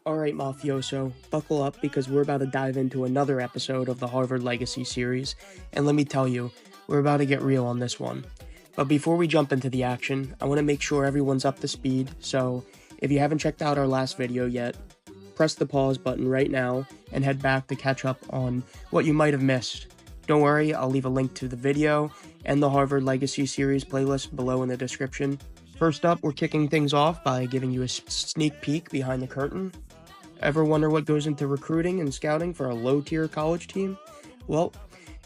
Alright, Mafioso, buckle up because we're about to dive into another episode of the Harvard Legacy series, and let me tell you, we're about to get real on this one. But before we jump into the action, I want to make sure everyone's up to speed, so if you haven't checked out our last video yet, press the pause button right now and head back to catch up on what you might have missed. Don't worry, I'll leave a link to the video and the Harvard Legacy series playlist below in the description. First up, we're kicking things off by giving you a sneak peek behind the curtain. Ever wonder what goes into recruiting and scouting for a low-tier college team? Well,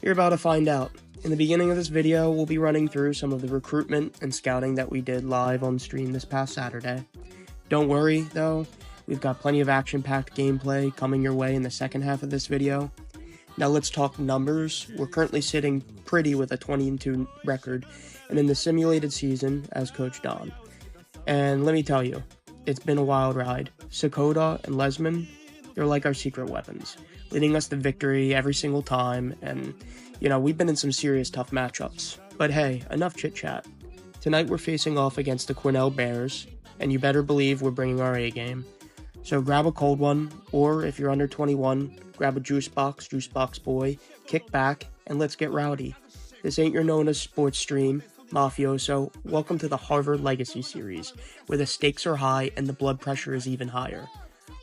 you're about to find out. In the beginning of this video, we'll be running through some of the recruitment and scouting that we did live on stream this past Saturday. Don't worry, though, we've got plenty of action-packed gameplay coming your way in the second half of this video. Now let's talk numbers. We're currently sitting pretty with a 20-2 record, and in the simulated season as Coach Don. And let me tell you, it's been a wild ride. Sakota and Lesman, they're like our secret weapons, leading us to victory every single time, and, we've been in some serious tough matchups. But hey, enough chit-chat. Tonight we're facing off against the Cornell Bears, and you better believe we're bringing our A-game. So grab a cold one, or if you're under 21, grab a juice box boy, kick back, and let's get rowdy. This ain't your known as sports stream, Mafioso. Welcome to the Harvard Legacy series, where the stakes are high and the blood pressure is even higher.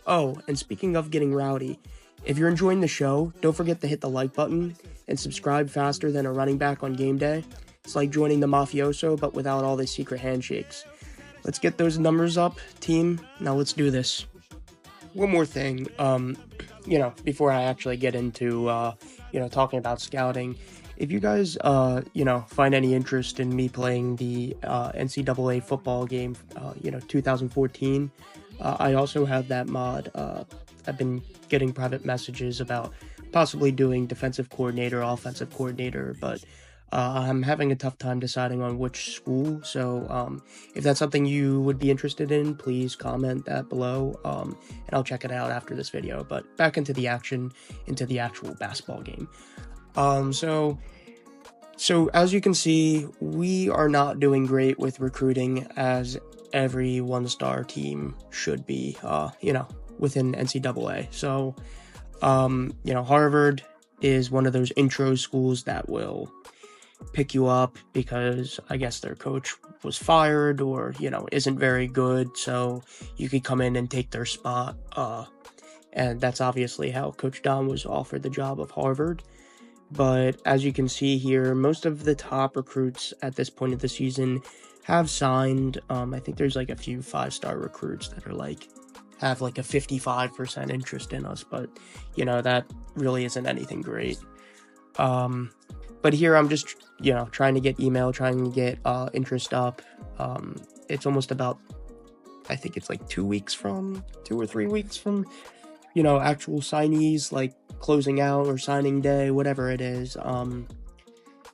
Oh, and speaking of getting rowdy, if you're enjoying the show, don't forget to hit the like button and subscribe faster than a running back on game day. It's like joining the Mafioso, but without all the secret handshakes. Let's get those numbers up, team. Now let's do this. One more thing, before I actually get into, talking about scouting, if you guys, find any interest in me playing the NCAA football game, 2014, I also have that mod. I've been getting private messages about possibly doing defensive coordinator, offensive coordinator, but I'm having a tough time deciding on which school, so if that's something you would be interested in, please comment that below, and I'll check it out after this video. But back into the action, into the actual basketball game. So as you can see, we are not doing great with recruiting, as every one-star team should be, within NCAA. So, Harvard is one of those intro schools that will pick you up because I guess their coach was fired or, isn't very good, so you could come in and take their spot. And that's obviously how Coach Don was offered the job of Harvard. But as you can see here, most of the top recruits at this point of the season have signed. I think there's like a few 5-star recruits that are have like a 55% interest in us, but that really isn't anything great. But here I'm just, trying to get email, trying to get interest up. It's almost about, I think it's like 2 or 3 weeks from, actual signees, like closing out or signing day, whatever it is.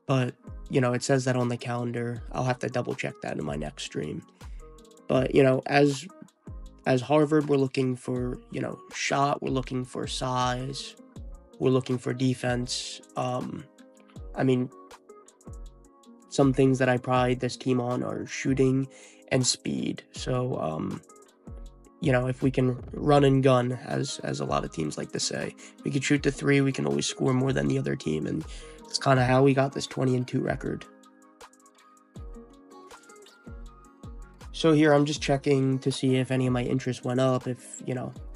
But, it says that on the calendar. I'll have to double check that in my next stream. But, as Harvard, we're looking for, shot, we're looking for size, we're looking for defense. Some things that I pride this team on are shooting and speed. So, if we can run and gun, as a lot of teams like to say, we can shoot the three, we can always score more than the other team, and it's kind of how we got this 20-2 record. So here I'm just checking to see if any of my interests went up. If,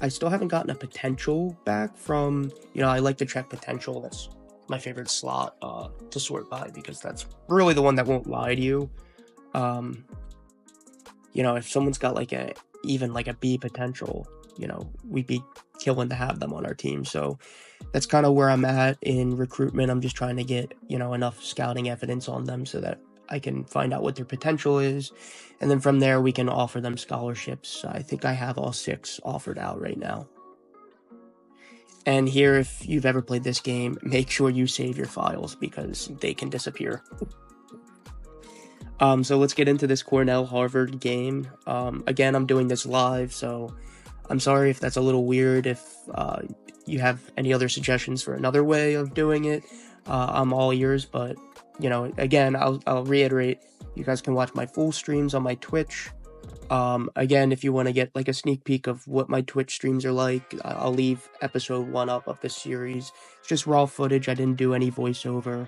I still haven't gotten a potential back from, I like to check potential. That's my favorite slot to sort by, because that's really the one that won't lie to you. If someone's got even a B potential, we'd be killing to have them on our team. So that's kind of where I'm at in recruitment. I'm just trying to get, enough scouting evidence on them so that I can find out what their potential is. And then from there, we can offer them scholarships. I think I have all 6 offered out right now. And here, if you've ever played this game, make sure you save your files because they can disappear. So let's get into this Cornell-Harvard game. Again, I'm doing this live, so I'm sorry if that's a little weird. If you have any other suggestions for another way of doing it, I'm all ears. But, again, I'll reiterate, you guys can watch my full streams on my Twitch. Again, if you want to get like a sneak peek of what my Twitch streams are like, I'll leave episode 1 up of this series. It's just raw footage. I didn't do any voiceover.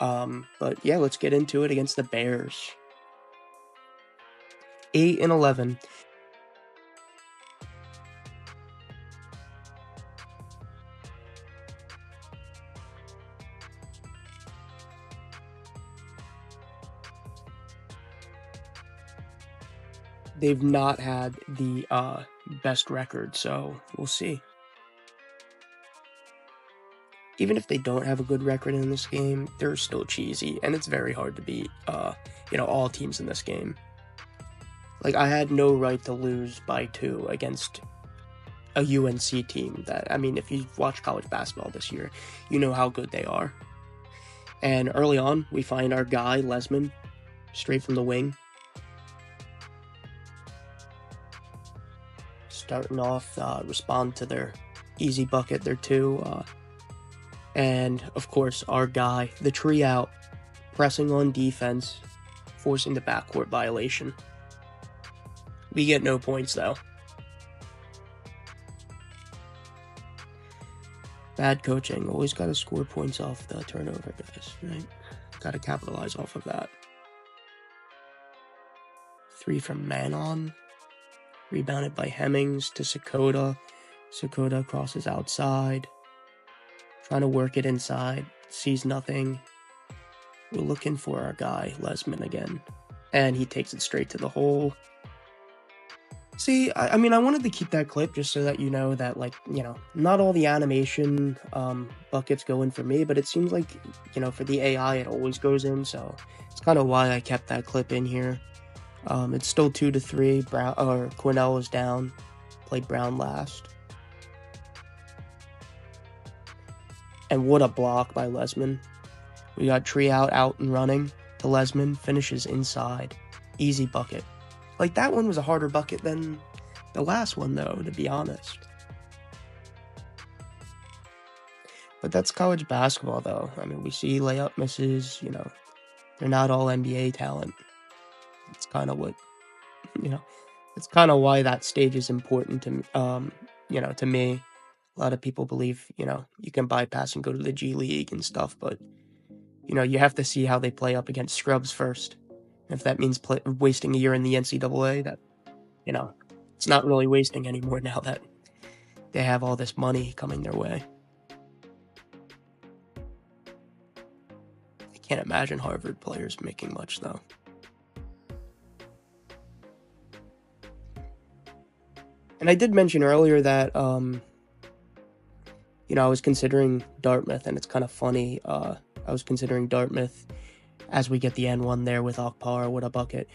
But yeah, let's get into it against the Bears. 8-11. They've not had the best record, so we'll see. Even if they don't have a good record in this game, they're still cheesy, and it's very hard to beat, all teams in this game. Like, I had no right to lose by 2 against a UNC team that, I mean, if you've watched college basketball this year, you know how good they are. And early on, we find our guy, Lesman, straight from the wing. Starting off, respond to their easy bucket, their 2. And, of course, our guy, the tree out, pressing on defense, forcing the backcourt violation. We get no points, though. Bad coaching. Always got to score points off the turnover, guys, right? Got to capitalize off of that. 3 from Manon. Rebounded by Hemmings to Sakota. Sakota crosses outside. Trying to work it inside. Sees nothing. We're looking for our guy, Lesman, again. And he takes it straight to the hole. See, I mean, I wanted to keep that clip just so that you know that, like, not all the animation buckets go in for me, but it seems like, for the AI, it always goes in, so it's kind of why I kept that clip in here. It's still 2-3. Cornell is down. Played Brown last. And what a block by Lesman. We got Tree out and running to Lesman. Finishes inside. Easy bucket. Like, that one was a harder bucket than the last one, though, to be honest. But that's college basketball, though. I mean, we see layup misses, they're not all NBA talent. It's kind of what, it's kind of why that stage is important to me. A lot of people believe, you can bypass and go to the G League and stuff, but, you have to see how they play up against scrubs first. If that means wasting a year in the NCAA, that, it's not really wasting anymore now that they have all this money coming their way. I can't imagine Harvard players making much, though. And I did mention earlier that, I was considering Dartmouth, and it's kind of funny. I was considering Dartmouth as we get the N1 there with Akpar. What a bucket.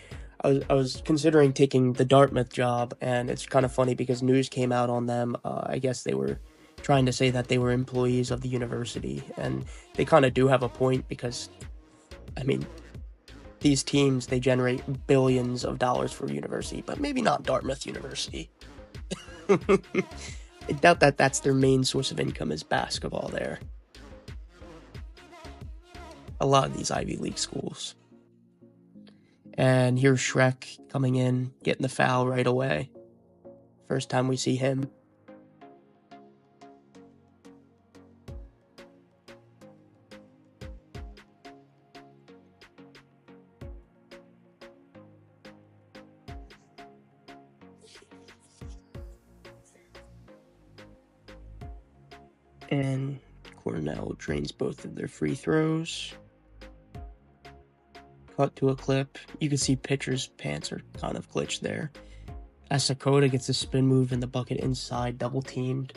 I was considering taking the Dartmouth job, and it's kind of funny because news came out on them. I guess they were trying to say that they were employees of the university, and they kind of do have a point because, I mean, these teams, they generate billions of dollars for university, but maybe not Dartmouth University. I doubt that that's their main source of income is basketball there. A lot of these Ivy League schools. And here's Shrek coming in, getting the foul right away. First time we see him. And Cornell drains both of their free throws. Cut to a clip. You can see Pitcher's pants are kind of glitched there. As Sakota gets a spin move in the bucket inside, double teamed.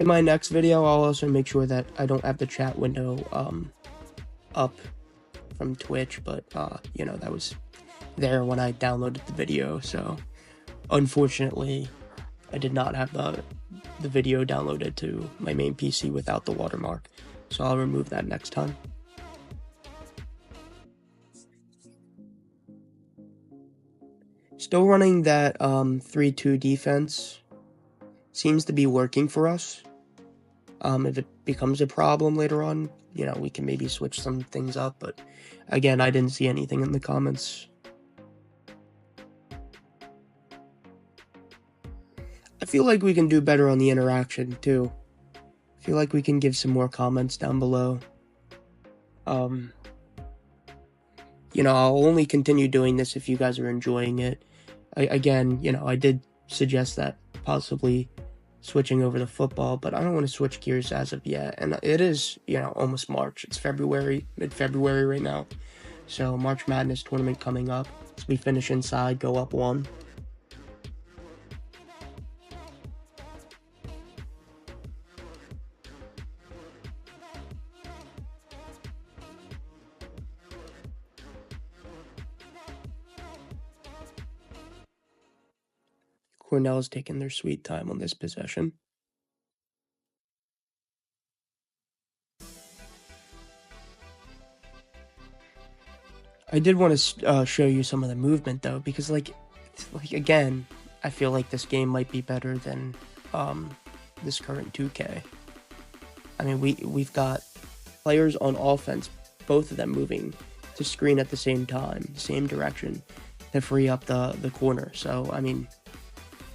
In my next video, I'll also make sure that I don't have the chat window up from Twitch, but that was there when I downloaded the video, so unfortunately I did not have the video downloaded to my main PC without the watermark, so I'll remove that next time. Still running that 3-2 defense. Seems to be working for us. If it becomes a problem later on, you know, we can maybe switch some things up. But again, I didn't see anything in the comments. I feel like we can do better on the interaction too. I feel like we can give some more comments down below. You know, I'll only continue doing this if you guys are enjoying it. Again, you know, I did suggest that possibly switching over to football, but I don't want to switch gears as of yet. And it is, you know, almost March. It's February, mid-February right now. So March Madness tournament coming up. So we finish inside, go up 1. Cornell is taking their sweet time on this possession. I did want to show you some of the movement though, because like again, I feel like this game might be better than this current 2K. I mean, we've got players on offense, both of them moving to screen at the same time, same direction, to free up the corner. So I mean,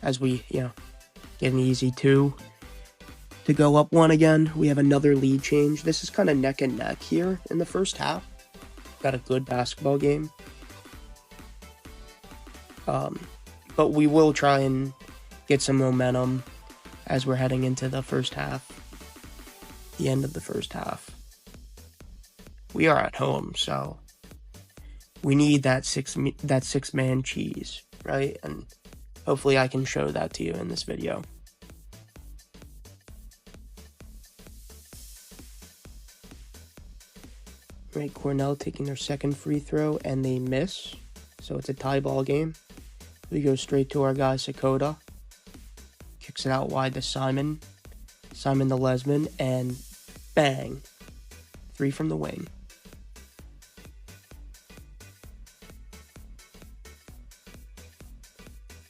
as we, you know, get an easy 2 to go up 1 again, we have another lead change. This is kind of neck and neck here in the first half. Got a good basketball game. But we will try and get some momentum as we're heading into the first half, the end of the first half. We are at home, so we need that six-man cheese, right? And hopefully I can show that to you in this video. Right, Cornell taking their second free throw, and they miss. So it's a tie ball game. We go straight to our guy, Sakota. Kicks it out wide to Simon. Simon to Lesman, and bang. 3 from the wing.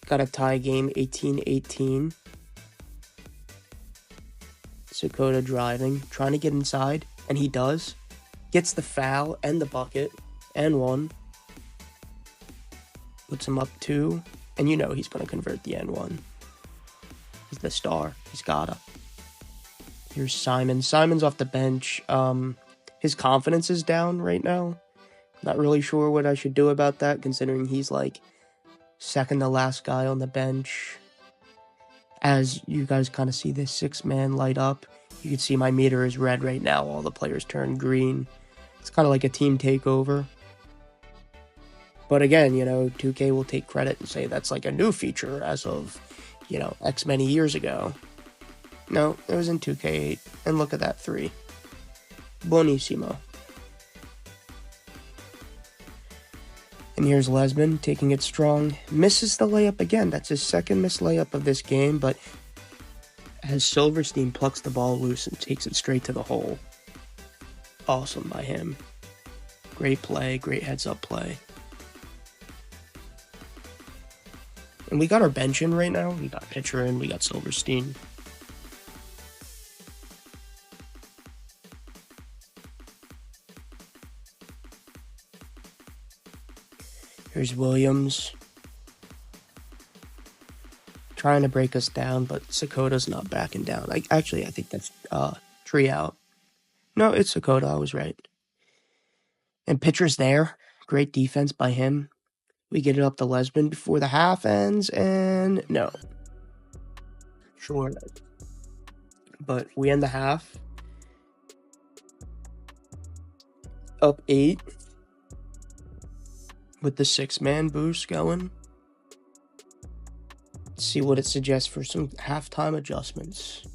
Got a tie game, 18-18. Sakota driving, trying to get inside, and he does. Gets the foul and the bucket, and 1. Puts him up 2, and you know he's going to convert the N1. He's the star. He's gotta. Here's Simon. Simon's off the bench. His confidence is down right now. Not really sure what I should do about that, considering he's like second to last guy on the bench. As you guys kind of see this 6-man light up, you can see my meter is red right now. All the players turn green. It's kind of like a team takeover. But again, you know, 2K will take credit and say that's like a new feature as of, you know, X many years ago. No, it was in 2K8. And look at that 3. Buonissimo. And here's Lesman taking it strong. Misses the layup again. That's his second missed layup of this game, but as Silverstein plucks the ball loose and takes it straight to the hole. Awesome by him. Great play, great heads-up play. And we got our bench in right now. We got Pitcher in, we got Silverstein. Here's Williams. Trying to break us down, but Sakota's not backing down. I think that's Tree out. No, it's Sakota, I was right. And Pitcher's there. Great defense by him. We get it up to Lesman before the half ends, and no. Sure. But we end the half. Up 8. With the 6-man boost going. Let's see what it suggests for some halftime adjustments.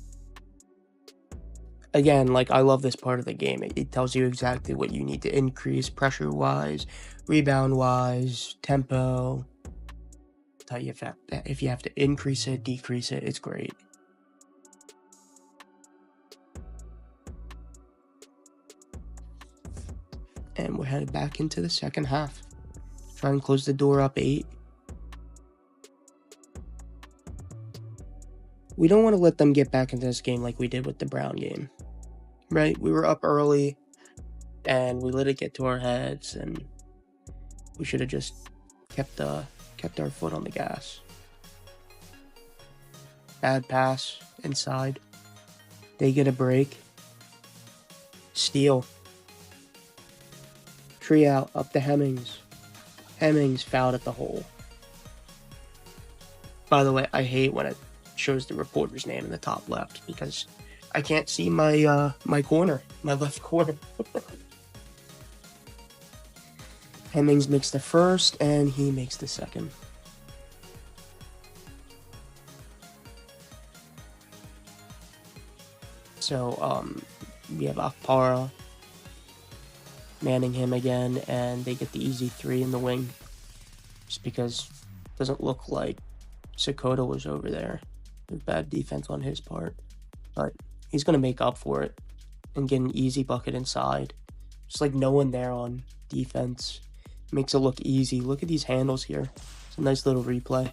Again, like, I love this part of the game. It tells you exactly what you need to increase pressure-wise, rebound-wise, tempo. Tell you if you have to increase it, decrease it, it's great. And we're headed back into the second half. Try and close the door up 8. We don't want to let them get back into this game like we did with the Brown game. right? We were up early, and we let it get to our heads, and we should have just kept our foot on the gas. Bad pass inside. They get a break. Steal. Tree out up to Hemmings. Hemmings fouled at the hole. By the way, I hate when it shows the reporter's name in the top left because I can't see my corner, my left corner. Hemmings makes the first, and he makes the second. So, we have Akpara manning him again, and they get the easy 3 in the wing. Just because it doesn't look like Sakota was over there. There's bad defense on his part. But he's going to make up for it and get an easy bucket inside. Just like no one there on defense. Makes it look easy. Look at these handles here. It's a nice little replay.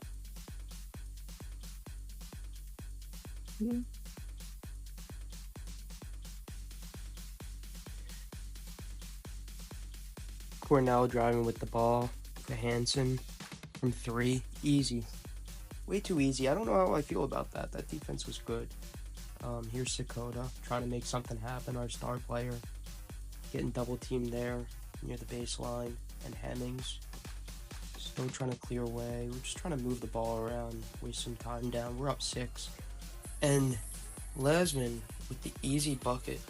Cornell driving with the ball to Hansen from 3. Easy. Way too easy. I don't know how I feel about that. That defense was good. Here's Sakota trying to make something happen. Our star player getting double teamed there near the baseline. And Hemmings still trying to clear away. We're just trying to move the ball around, waste some time down. We're up 6. And Lesman with the easy bucket.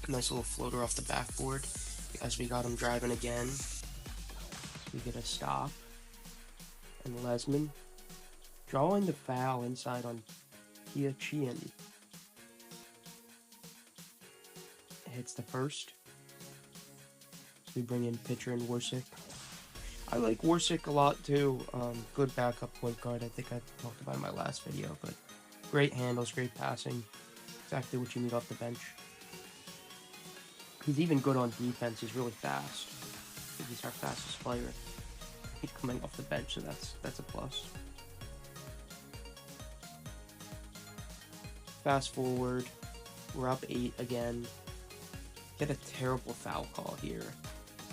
Nice little floater off the backboard as we got him driving again. We get a stop. And Lesman drawing the foul inside on Kiachian. Hits the first. So we bring in pitcher and Warsick. I like Warsick a lot too. Good backup point guard. I think I talked about in my last video, but great handles, great passing. Exactly what you need off the bench. He's even good on defense. He's really fast. I think he's our fastest player. He's coming off the bench, so that's a plus. Fast forward, we're up 8 again. Get a terrible foul call here.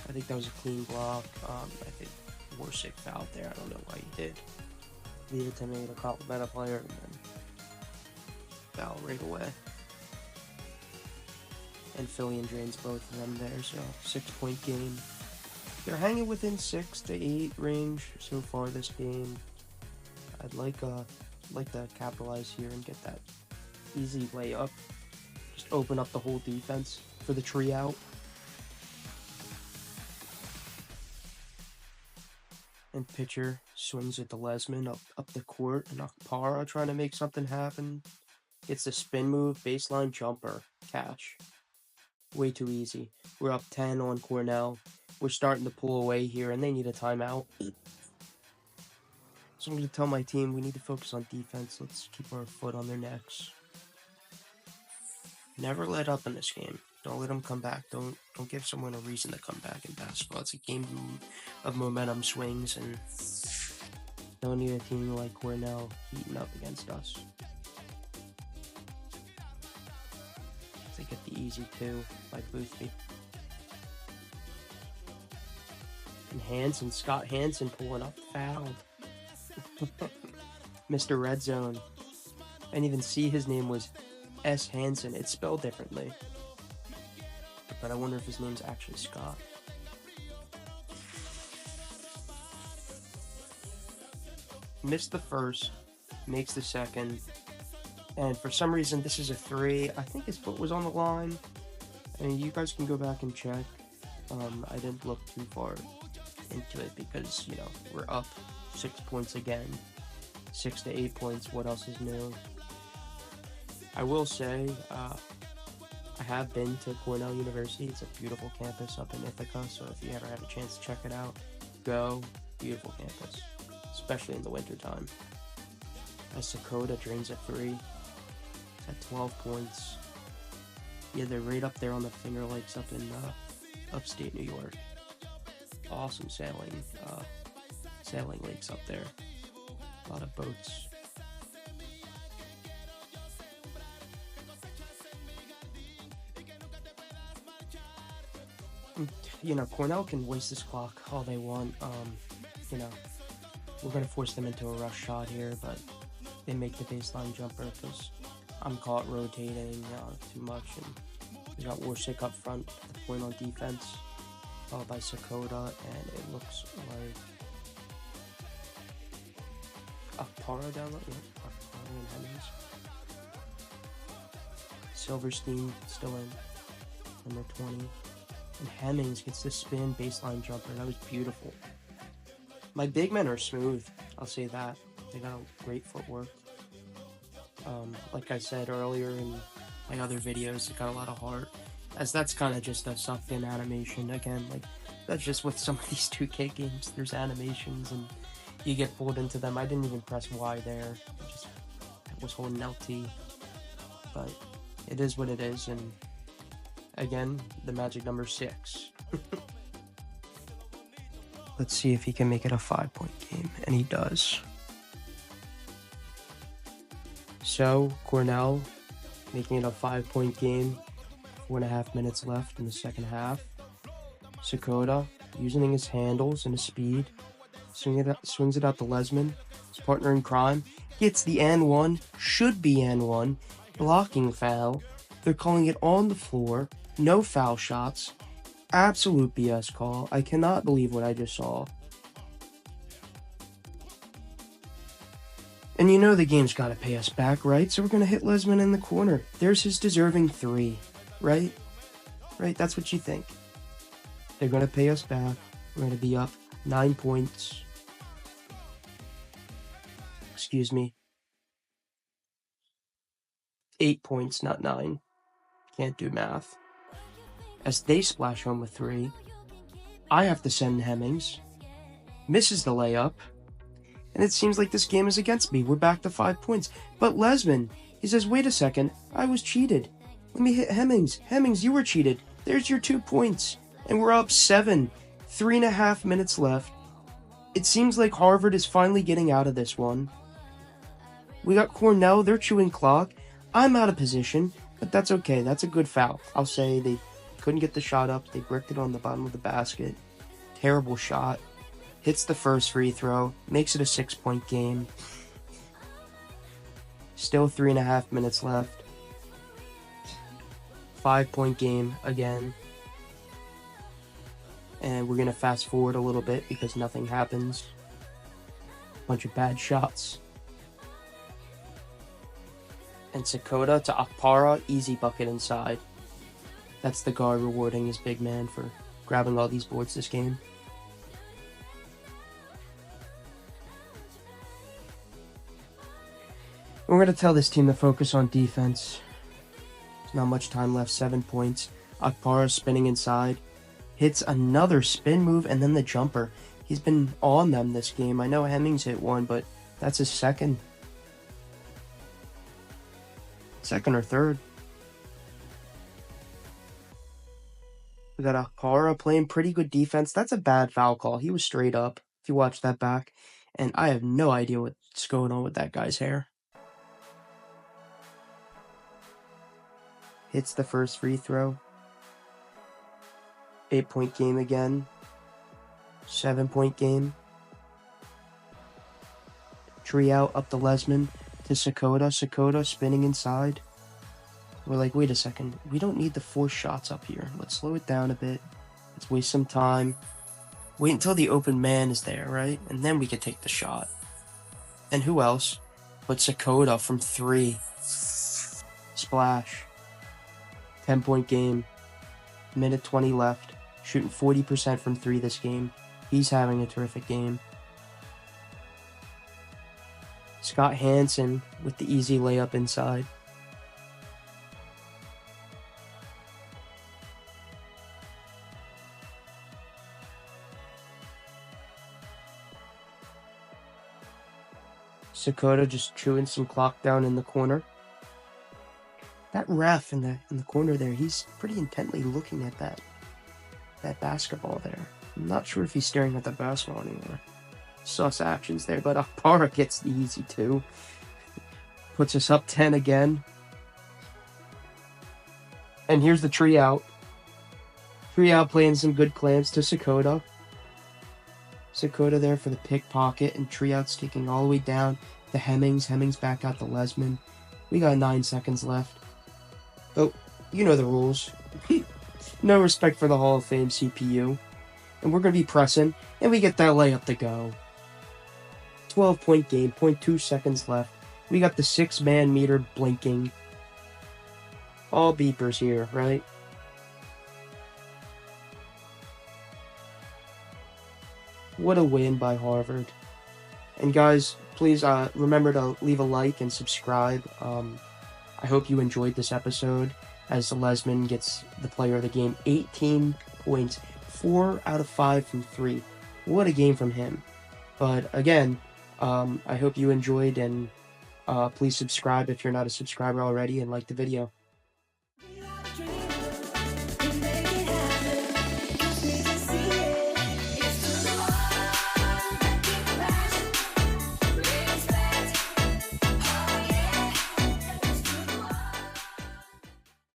I think that was a clean block. I think Warsick fouled there. I don't know why he did. He attempting to compliment a player and then foul right away. And Fillion drains both of them there, so 6-point game. They're hanging within 6 to 8 range so far this game. I'd like to capitalize here and get that easy layup. Just open up the whole defense for the tree out. And pitcher swings it to Lesman up the court, and Akpara trying to make something happen. Gets the spin move, baseline jumper, catch. Way too easy. We're up 10 on Cornell. We're starting to pull away here, and they need a timeout. So I'm going to tell my team we need to focus on defense. Let's keep our foot on their necks. Never let up in this game. Don't let them come back. Don't give someone a reason to come back in basketball. It's a game of momentum swings, and don't need a team like Cornell heating up against us. They get the easy 2 by Boothby. And Scott Hansen pulling up fouled. Mr. Red Zone. I didn't even see his name was S. Hansen. It's spelled differently. But I wonder if his name's actually Scott. Missed the first, makes the second. And for some reason, this is a 3. I think his foot was on the line. And you guys can go back and check. I didn't look too far into it because, you know, we're up 6 points again. 6 to 8 points. What else is new? I will say, I have been to Cornell University. It's a beautiful campus up in Ithaca. So if you ever have a chance to check it out, go. Beautiful campus. Especially in the wintertime. As Sakota drains a 3. At 12 points. Yeah, they're right up there on the Finger Lakes up in upstate New York. Awesome sailing lakes up there. A lot of boats. Cornell can waste this clock all they want. You know, we're going to force them into a rush shot here, but they make the baseline jumper because I'm caught rotating too much. And we got Warsick up front, the point on defense, followed by Sakota, and it looks like Akpara down low. Yep, Akpara and Hemmings. Silverstein still in, number 20. And Hemmings gets the spin baseline jumper. That was beautiful. My big men are smooth, I'll say that. They got a great footwork. Like I said earlier in my other videos, they got a lot of heart. As that's kind of just a sucked in animation. Again, like, that's just with some of these 2K games. There's animations and you get pulled into them. I didn't even press Y there. I was holding LT. But it is what it is, and again, the magic number 6. Let's see if he can make it a 5-point game, and he does. So, Cornell making it a 5-point game, 4.5 minutes left in the second half. Sakota using his handles and his speed, swings it out to Lesman, his partner in crime, gets the N1, should be N1, blocking foul. They're calling it on the floor, no foul shots. Absolute BS call. I cannot believe what I just saw. And you know the game's got to pay us back, right? So we're going to hit Lesman in the corner. There's his deserving 3, right? Right, that's what you think. They're going to pay us back. We're going to be up 9 points. Excuse me. 8 points, not 9. Can't do math. As they splash home with 3, I have to send Hemmings. Misses the layup. And it seems like this game is against me. We're back to 5 points. But Lesman, he says, wait a second, I was cheated. Let me hit Hemmings. Hemmings, you were cheated. There's your 2 points. And we're up 7. 3.5 minutes left. It seems like Harvard is finally getting out of this one. We got Cornell, they're chewing clock. I'm out of position, but that's okay. That's a good foul. I'll say they couldn't get the shot up. They bricked it on the bottom of the basket. Terrible shot. Hits the first free throw. Makes it a 6-point game. Still 3.5 minutes left. 5-point game again. And we're going to fast forward a little bit because nothing happens. Bunch of bad shots. And Sakota to Akpara, easy bucket inside. That's the guard rewarding his big man for grabbing all these boards this game. We're going to tell this team to focus on defense. There's not much time left, 7 points. Akpara spinning inside. Hits another spin move and then the jumper. He's been on them this game. I know Hemmings hit one, but that's his second or third. We got Akpara playing pretty good defense. That's a bad foul call. He was straight up, if you watch that back. And I have no idea what's going on with that guy's hair. Hits the first free throw. 8-point game again. 7-point game. Tree out up the Lesman to Sakota. Sakota spinning inside. We're like, wait a second. We don't need the 4 shots up here. Let's slow it down a bit. Let's waste some time. Wait until the open man is there, right? And then we can take the shot. And who else but Sakota from 3. Splash. 10-point game. Minute 20 left. Shooting 40% from 3 this game. He's having a terrific game. Scott Hansen with the easy layup inside. Sakota just chewing some clock down in the corner. That ref in the corner there, he's pretty intently looking at that basketball there. I'm not sure if he's staring at the basketball anymore. Sus actions there, but Akpara gets the easy 2. Puts us up 10 again. And here's the tree out. Trial playing some good clamps to Sakota. Sakota there for the pickpocket, and Triout's taking all the way down to Hemmings. Hemmings back out to Lesman. We got 9 seconds left. Oh, you know the rules. No respect for the Hall of Fame CPU. And we're going to be pressing, and we get that layup to go. 12-point game, 0.2 seconds left. We got the 6-man meter blinking. All beepers here, right? What a win by Harvard. And guys, please remember to leave a like and subscribe. I hope you enjoyed this episode as Lesman gets the player of the game. 18 points, 4 out of 5 from 3. What a game from him. But again, I hope you enjoyed, and please subscribe if you're not a subscriber already, and like the video.